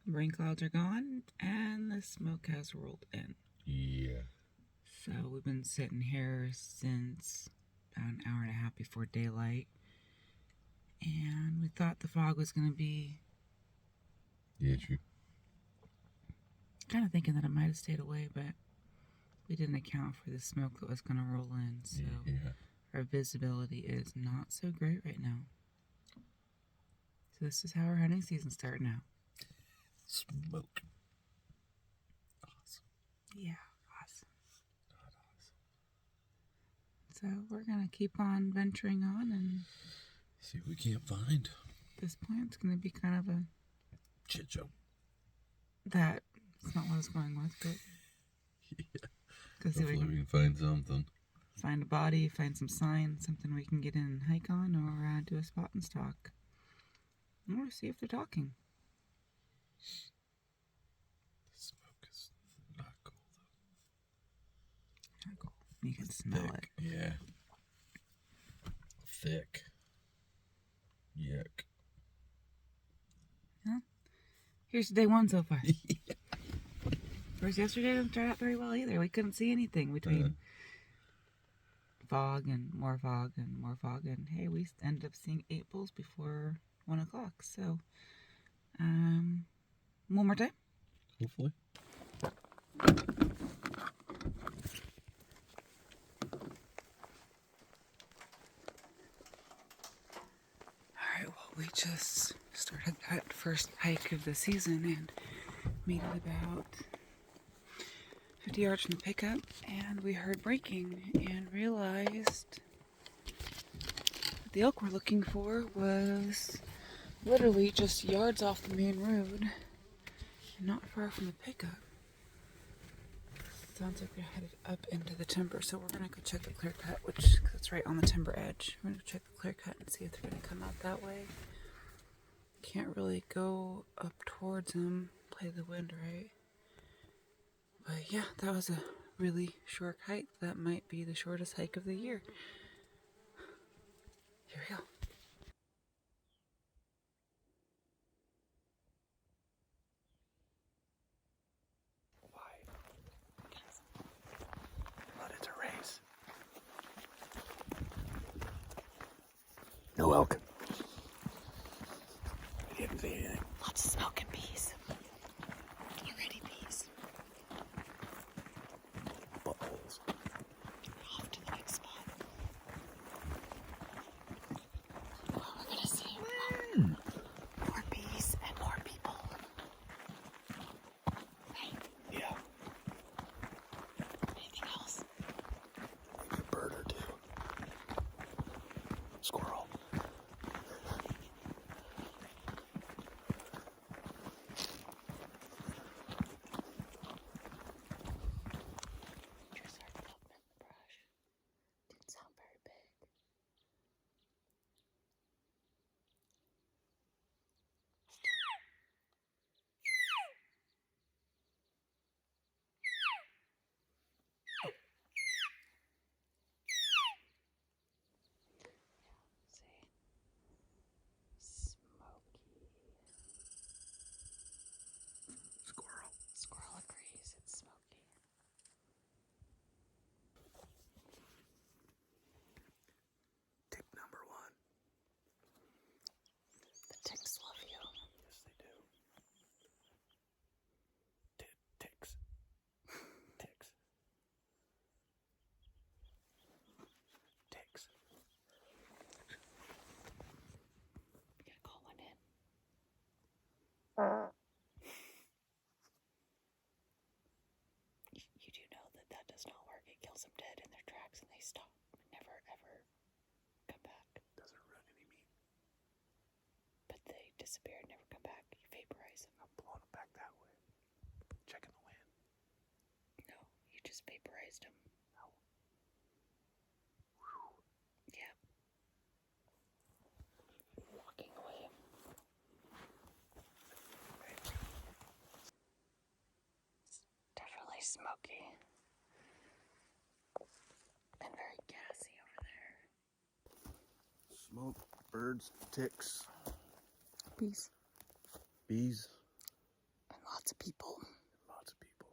Rain clouds are gone, and the smoke has rolled in. Yeah. So we've been sitting here since about an hour and a half before daylight. And we thought the fog was going to be... Yeah, true. Kind of thinking that it might have stayed away, but we didn't account for the smoke that was going to roll in. So our visibility is not so great right now. So this is how our hunting season's starting out. Smoke. Awesome. Yeah, awesome. Not awesome. So we're going to keep on venturing on and see what we can't find. At this point, it's going to be kind of a shit show. That's not what I was going with, but yeah. Hopefully we can find something. Find a body, find some signs, something we can get in and hike on, or do a spot and stalk. Or see if they're talking. The smoke is not cool, though. Not cool. You can smell it. Yeah. Thick. Yuck. Well, here's day one so far. Whereas yesterday didn't start out very well either. We couldn't see anything between fog and more fog and more fog. And hey, we ended up seeing 8 bulls before 1 o'clock. So, one more time. Hopefully. Alright, well, we just started that first hike of the season and made it about 50 yards from the pickup, and we heard breaking and realized that the elk we're looking for was literally just yards off the main road and not far from the pickup. Sounds like we're headed up into the timber, so we're gonna go check the clear cut, cause it's right on the timber edge. We're gonna go check the clear cut and see if they're gonna come out that way. Can't really go up towards them, play the wind right. But yeah, that was a really short hike. That might be the shortest hike of the year. Here we go. But it's a race. No elk. I didn't see anything. Lots of smoke and bees. Get ready, bees. Buttholes. We're off to the next spot. Oh, we're gonna see more bees and more people. Right? Yeah. Anything else? Maybe a bird or two. Squirrel. Just started up in the brush. Didn't sound very big. Squirrel. Squirrel agrees, it's smoky. Tip number 1. The ticks love you. Yes, they do. Ticks. Ticks. Ticks. You gotta call one in. You do know that that does not work. It kills them dead in their tracks and they stop. Never ever come back. Doesn't run any meat. But they disappear and never come back. You vaporize them. I'm blowing them back that way. Checking the wind. No, you just vaporized them. No. Yeah. Walking away. It's definitely smoky. And very gassy over there. Smoke, birds, ticks, Bees. bees. Lots of people. Lots of people.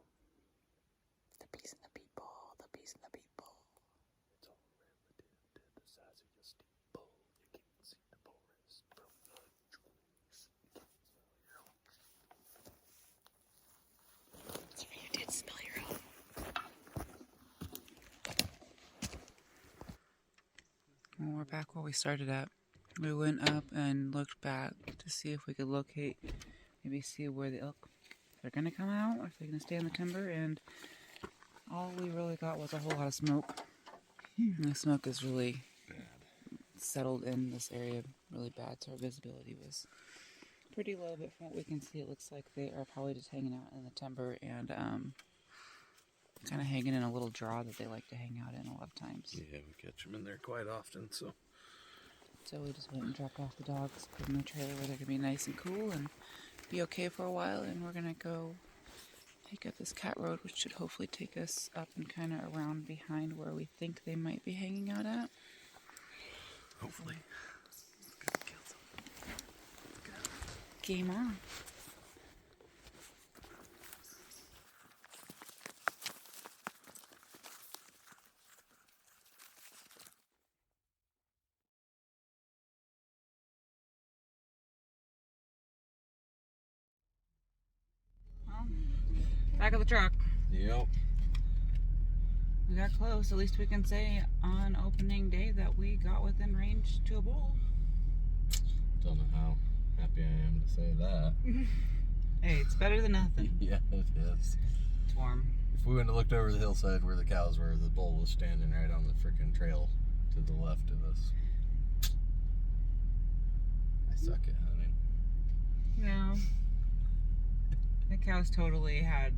The bees and the people. The bees and the people. It's all relative to the size of your steeple. You can't see the forest from the trees. You can't smell your own. So you did smell your own. Well, we're back where we started at. We went up and looked back to see if we could locate, maybe see where the elk, if they're going to come out or if they're going to stay in the timber. And all we really got was a whole lot of smoke. And the smoke is really Bad. settled in this area really bad, so our visibility was pretty low. But from what we can see, it looks like they are probably just hanging out in the timber and kind of hanging in a little draw that they like to hang out in a lot of times. Yeah, we catch them in there quite often, so. So we just went and dropped off the dogs, put them in the trailer where they're going to be nice and cool and be okay for a while. And we're going to go hike up this cat road, which should hopefully take us up and kind of around behind where we think they might be hanging out at. Hopefully. Let's go kill something. Let's go. Game on. Back of the truck. Yep. We got close. At least we can say on opening day that we got within range to a bull. Don't know how happy I am to say that. Hey, it's better than nothing. Yeah, it is. It's warm. If we went and looked over the hillside where the cows were, the bull was standing right on the freaking trail to the left of us. I suck at hunting. No. The cows totally had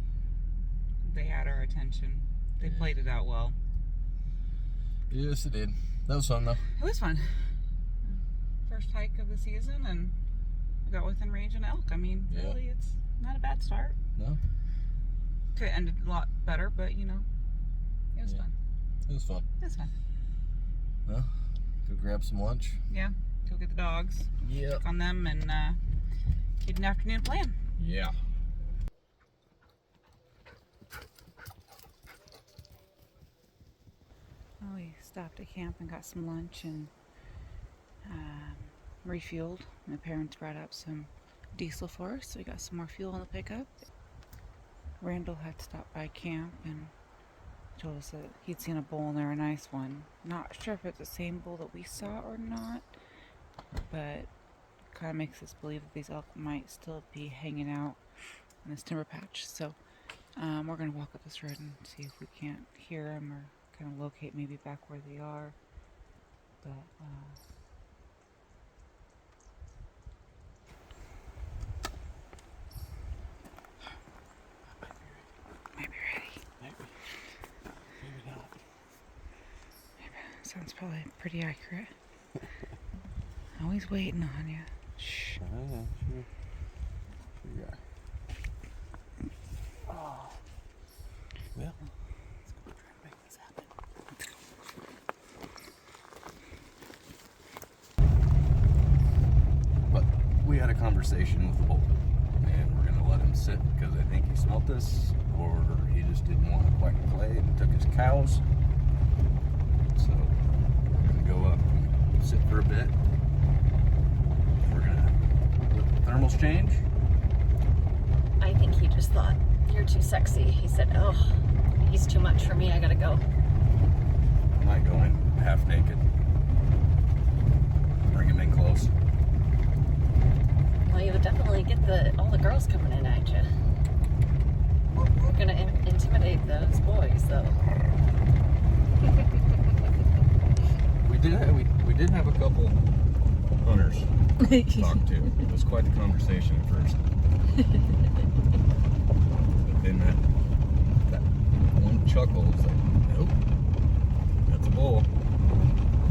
our attention. They played it out well. Yes, it did. That was fun, though. It was fun. First hike of the season, and we got within range of an elk. I mean, Yeah. really, it's not a bad start. No? Could have ended a lot better, but, you know, it was Yeah. fun. It was fun. It was fun. Well, go grab some lunch. Yeah, go get the dogs, Yep. check on them, and get an afternoon plan. Yeah. Well, we stopped at camp and got some lunch and refueled. My parents brought up some diesel for us, so we got some more fuel in the pickup. Randall had stopped by camp and told us that he'd seen a bull in there, a nice one. Not sure if it's the same bull that we saw or not, but kind of makes us believe that these elk might still be hanging out in this timber patch. So we're going to walk up this road and see if we can't hear them or kind of locate maybe back where they are. But might be ready. Maybe. Maybe not. Sounds probably pretty accurate. Always waiting on you. Shh. Yeah, sure. Sure you are. Oh. Well, let's go try and make this happen. But we had a conversation with the bull, and we're gonna let him sit because I think he smelt us, or he just didn't want to quite play and took his cows. So we're gonna go up and sit for a bit. We're gonna let the thermals change. I think he just thought, you're too sexy. He said, oh, he's too much for me. I gotta go. I might go in half naked. Bring him in close. Well, you would definitely get all the girls coming in at you. We're gonna intimidate those boys, though. We did have a couple hunters to talk to. It was quite the conversation at first. But then that one chuckle was like, nope, that's a bull.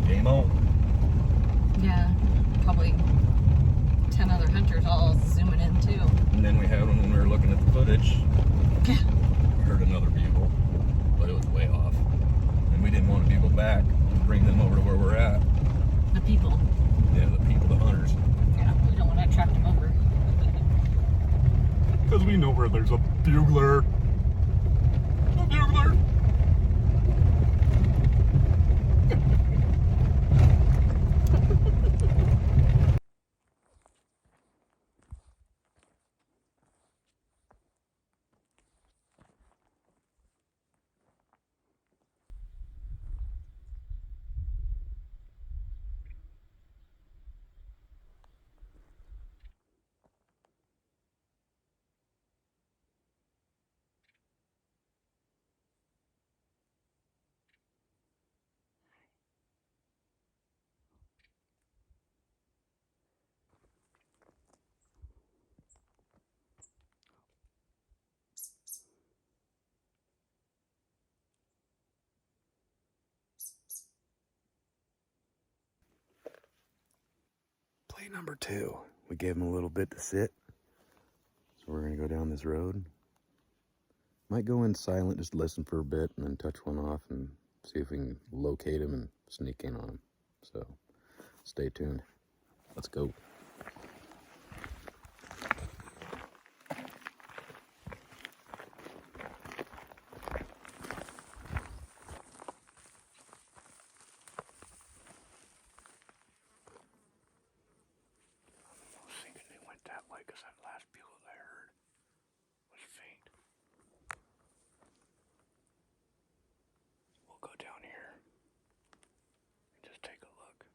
Game on. Yeah, probably 10 other hunters all zooming in, too. And then we had one when we were looking at the footage. We heard another bugle, but it was way off. And we didn't want to bugle back and bring them over to where we're at. The people. Yeah, the people, the hunters. Yeah, we don't want to attract them over. Because we know where there's a bugler. A bugler. Play number 2. We gave him a little bit to sit. So we're gonna go down this road. Might go in silent, just listen for a bit, and then touch one off and see if we can locate him and sneak in on him. So stay tuned. Let's go. I was thinking they went that way because that last bugle I heard was faint. We'll go down here and just take a look.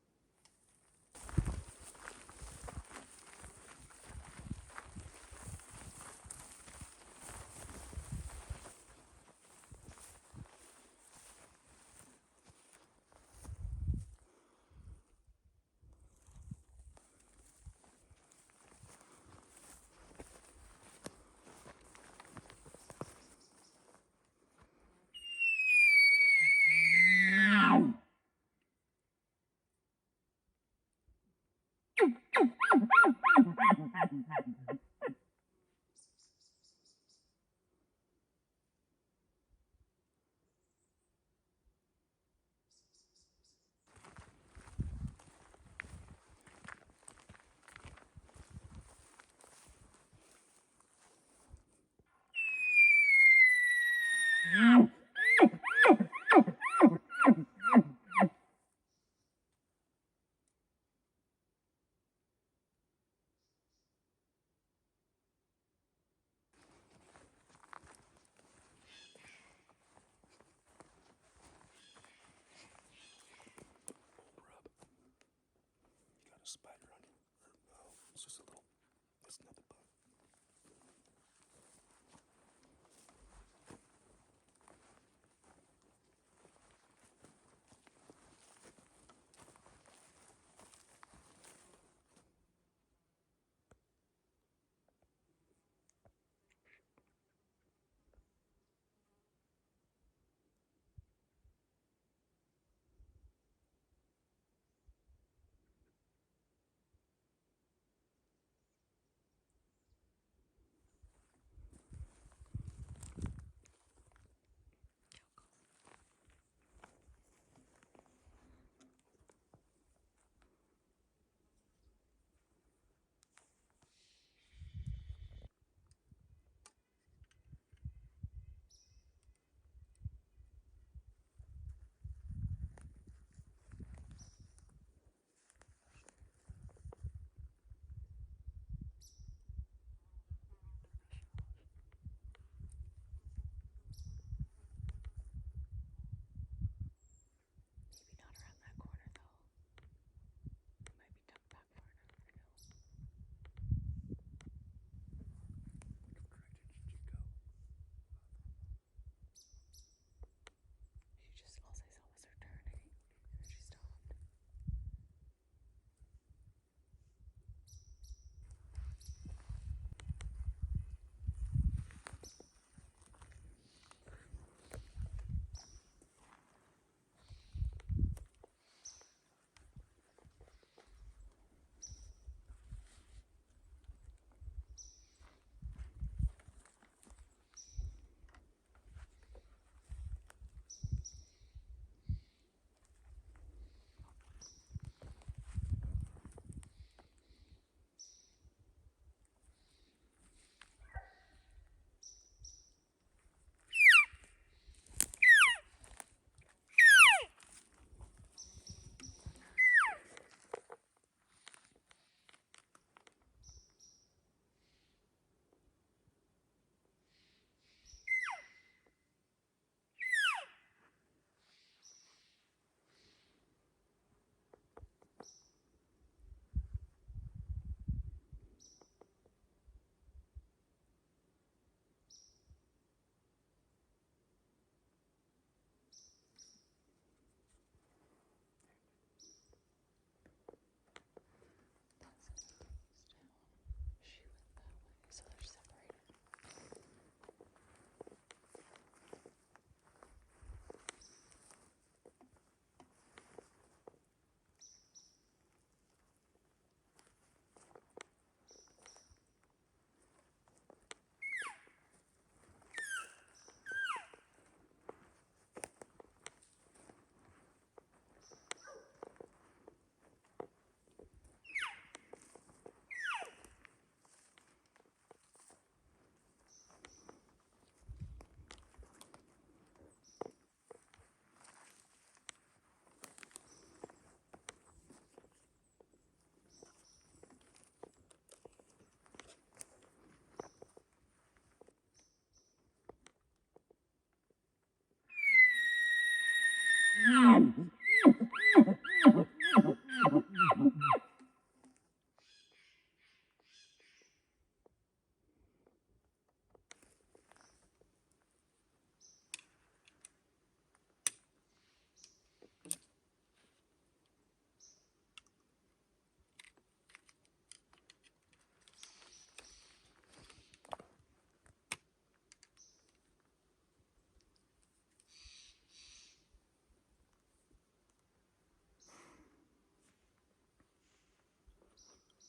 Got a spider on you. No, it's just a little, it's another bug.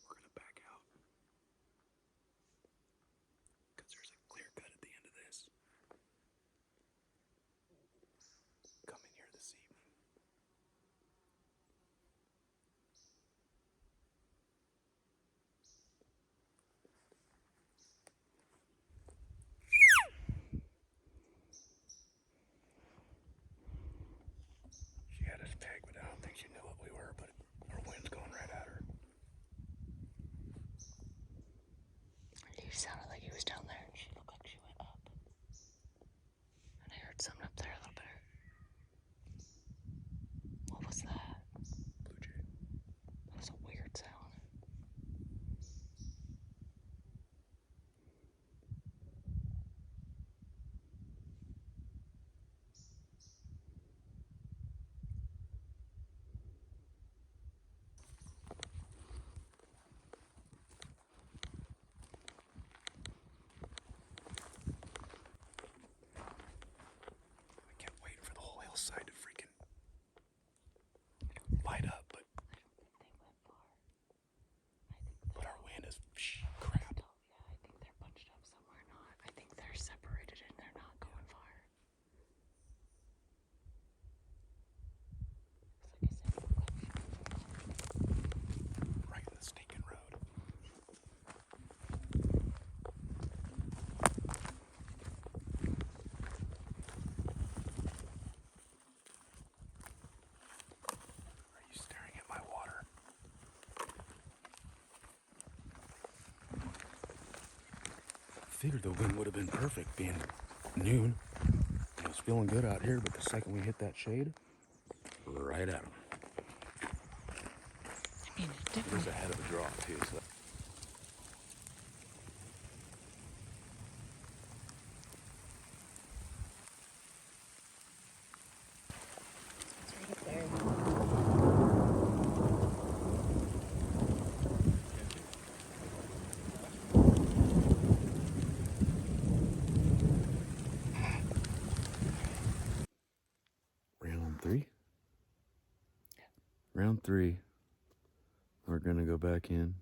We're gonna back out because there's a clear cut at the end of this. Come in here this evening. She had us tagged, but I don't think she knew what we were, but our wind's going right at her. He sounded like he was down there. She looked like she went up. And I heard something up there a little bit. What was that? Blue jay. That was a weird sound. I kept waiting for the whole hillside to freaking light up, but I don't think they went far. I think our wind is crap. yeah, I think they're bunched up somewhere. Not. I think they're separated and they're not going far. Like I said, it looked like she went far. Right in the stinking road. Are you staring at my water? I figured the wind would have been perfect being noon. I was feeling good out here, but the second we hit that shade, right at them. I mean, it It was ahead of a draw too, so. It's right up there. Round three? Round three. We're gonna go back in.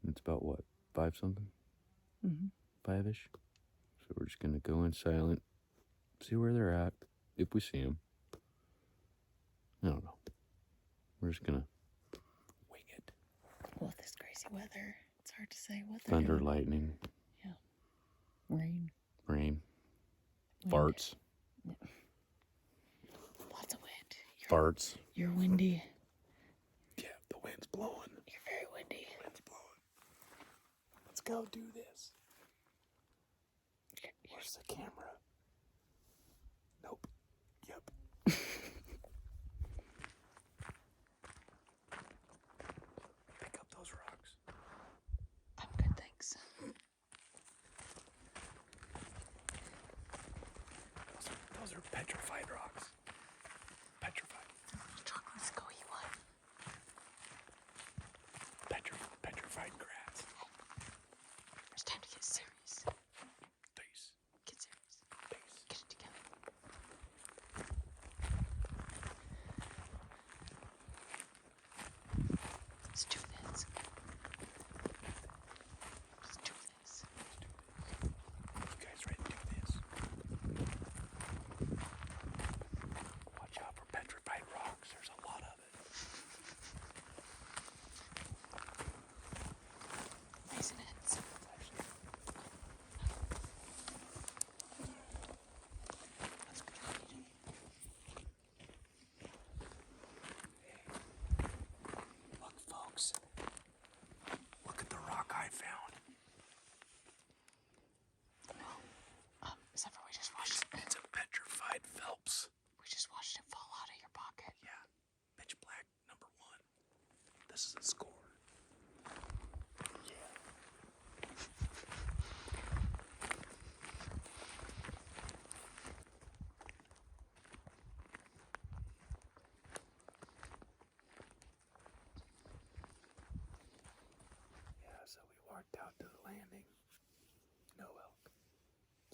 It's about what, 5 something? Mm-hmm. 5-ish. So we're just gonna go in silent, see where they're at, if we see them. I don't know. We're just gonna wing it. Well, with this crazy weather, it's hard to say what they're Thunder, doing. lightning, Rain. rain, Wind. farts, Lots of wind. farts. You're windy. Yeah, the wind's blowing. You're very windy. Wind's blowing. Let's go do this. Where's the camera? Nope. Yep. Pick up those rocks. I'm good, thanks. Those are petrified rocks. Petrified. Let's go eat one. Petrified grass. It's time to get serious. Peace. Get serious. Peace. Get it together. Let's do this. Let's do this. You guys ready to do this?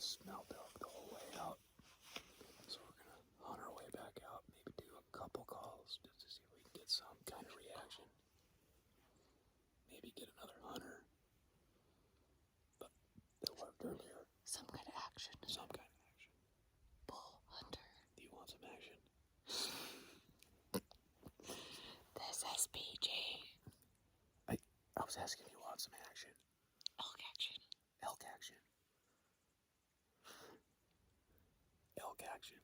smelled elk the whole way out. So we're gonna on our way back out, maybe do a couple calls just to see if we can get some kind of reaction. Maybe get another hunter. But that worked earlier. Some kind of action. Some kind of action. Bull hunter. Do you want some action? This is PG. I was asking if you want some action. Elk action. Elk action. Elk action.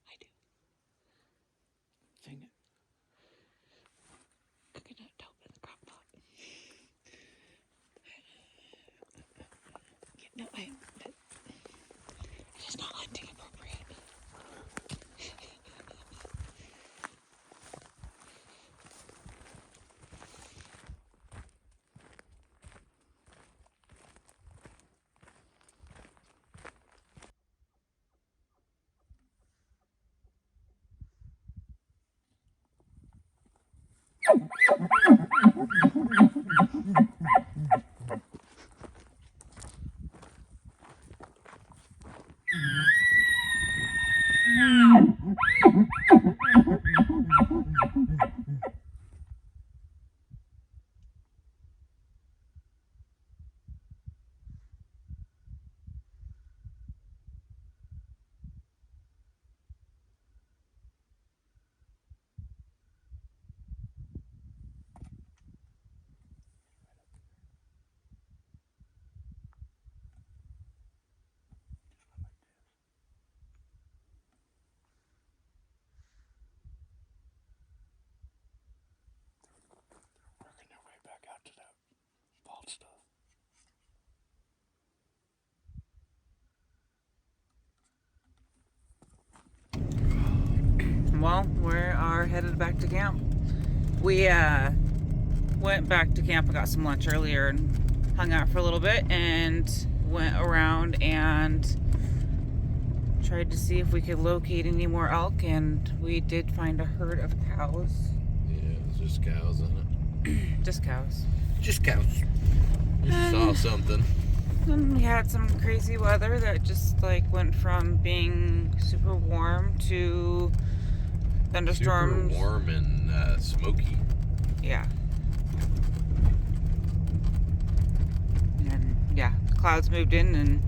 I do. Sing it. Coconut dope in the crock pot. No, it is not hunting appropriate. Working their way back out to that vault stuff. Well, we are headed back to camp. We went back to camp and got some lunch earlier and hung out for a little bit and went around and tried to see if we could locate any more elk, and we did find a herd of cows. Yeah, there's just cows on it. Just cows. Just cows. Just saw something. And we had some crazy weather that just like went from being super warm to thunderstorms. Super warm and smoky. Yeah. And yeah, the clouds moved in and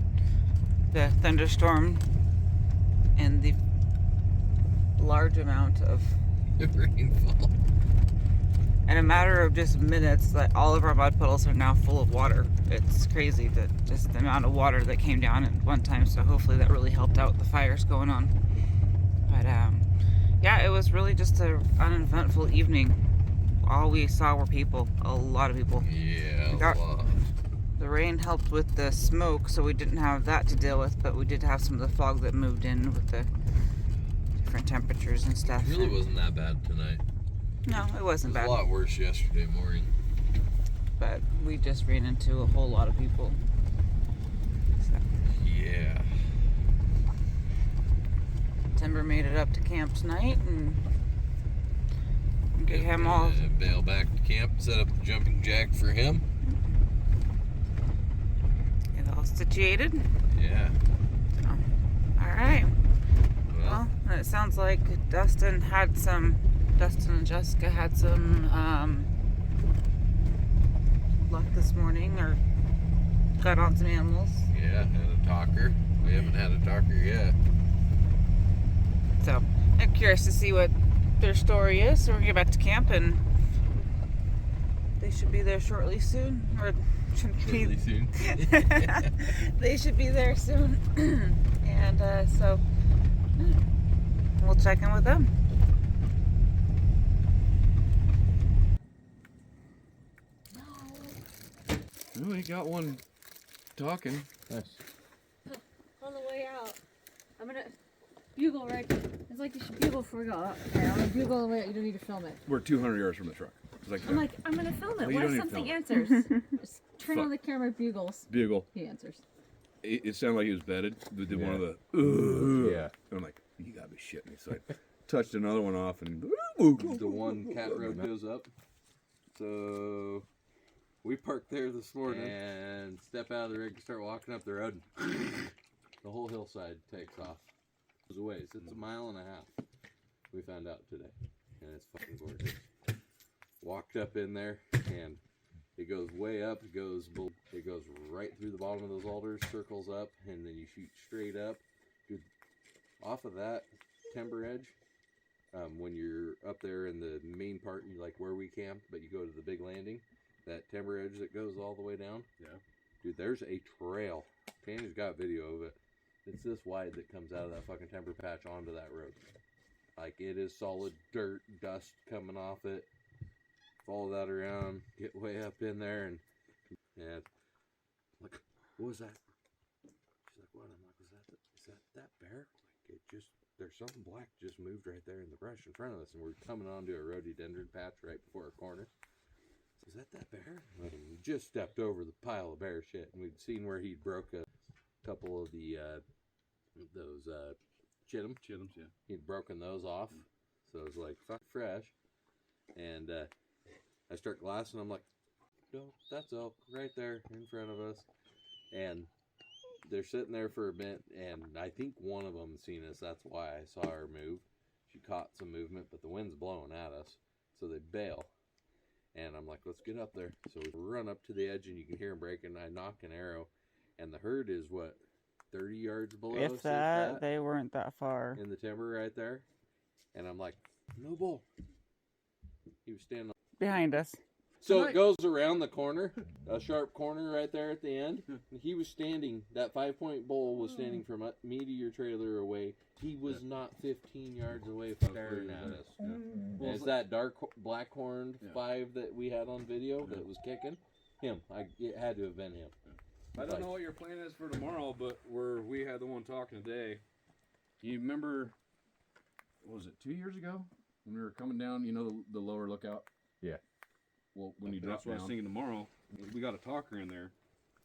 the thunderstorm and the large amount of Rainfall. in a matter of just minutes, like all of our mud puddles are now full of water. It's crazy that just the amount of water that came down at one time. So hopefully that really helped out the fires going on. But yeah, it was really just an uneventful evening. All we saw were people, a lot of people. Yeah, Got- a lot. The rain helped with the smoke, so we didn't have that to deal with, but we did have some of the fog that moved in with the different temperatures and stuff. It really wasn't that bad tonight. No, it It wasn't was bad. a lot worse yesterday morning. But we just ran into a whole lot of people. So, Yeah. Timber made it up to camp tonight and get him all. Bail back to camp, set up the jumping jack for him. Get all situated. Yeah. So, all right. Well, Well, it sounds like Dustin and Jessica had some luck this morning, or got on some animals. yeah, had a talker. We haven't had a talker yet. So I'm curious to see what their story is. So we're gonna get back to camp, and they should be there shortly soon. Or shouldn't be. Really soon. They should be there soon. And so we'll check in with them. We got one talking. Nice. On the way out, I'm gonna bugle right. It's like you should bugle before we go out. Okay, I'm gonna bugle on the way out. You don't need to film it. We're 200 yards from the truck. It's like, I'm like, I'm gonna film it. Well, you What don't if need to something film answers? Just turn Fuck. on the camera, bugles. bugle. He answers. It sounded like he was bedded. They did one of the, Yeah. And I'm like, you gotta be shitting me. So I touched another one off and, the one cat road goes up. So we parked there this morning and step out of the rig and start walking up the road. The whole hillside takes off. It's a ways. It's 1.5 miles. We found out today, and it's fucking gorgeous. Walked up in there, and it goes way up. It goes right through the bottom of those alders, circles up, and then you shoot straight up. Dude, off of that timber edge, when you're up there in the main part, you like where we camp, but you go to the big landing, that timber edge that goes all the way down. Yeah. Dude, there's a trail. Tanner's got video of it. It's this wide that comes out of that fucking timber patch onto that road. Like, it is solid dirt, dust coming off it. Follow that around, get way up in there, and like, what was that? She's like, what? I'm like, is that bear? Like, there's something black just moved right there in the brush in front of us, and we're coming onto a rhododendron patch right before our corner. So, is that bear? And we just stepped over the pile of bear shit, and we'd seen where he broke a couple of the those chitums. Yeah. He'd broken those off, so it was like fuck fresh, and I start glassing. I'm like, no, that's elk right there in front of us, and they're sitting there for a bit, and I think one of them seen us. That's why I saw her move. She caught some movement, but the wind's blowing at us, so they bail. And I'm like, let's get up there. So we run up to the edge, and you can hear them breaking. I knock an arrow, and the herd is what, 30 yards below us? If that, they weren't that far. In the timber right there. And I'm like, no bull. He was standing Behind us. So it goes around the corner, a sharp corner right there at the end. He was standing, that 5-point bull was standing from me to your trailer away. He was not 15 yards away from staring at us. Yeah. And it's that dark black horned 5 that we had on video that was kicking. Him. It had to have been him. I don't know what your plan is for tomorrow, but we had the one talking today. You remember, what was it, 2 years ago? When we were coming down, you know, the lower lookout? Yeah. Well, when you drop down. That's what I was thinking tomorrow. We got a talker in there.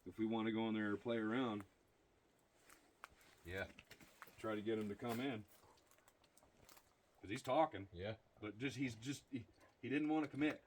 If we want to go in there and play around. Yeah. Try to get him to come in. Because he's talking. Yeah. But he didn't want to commit.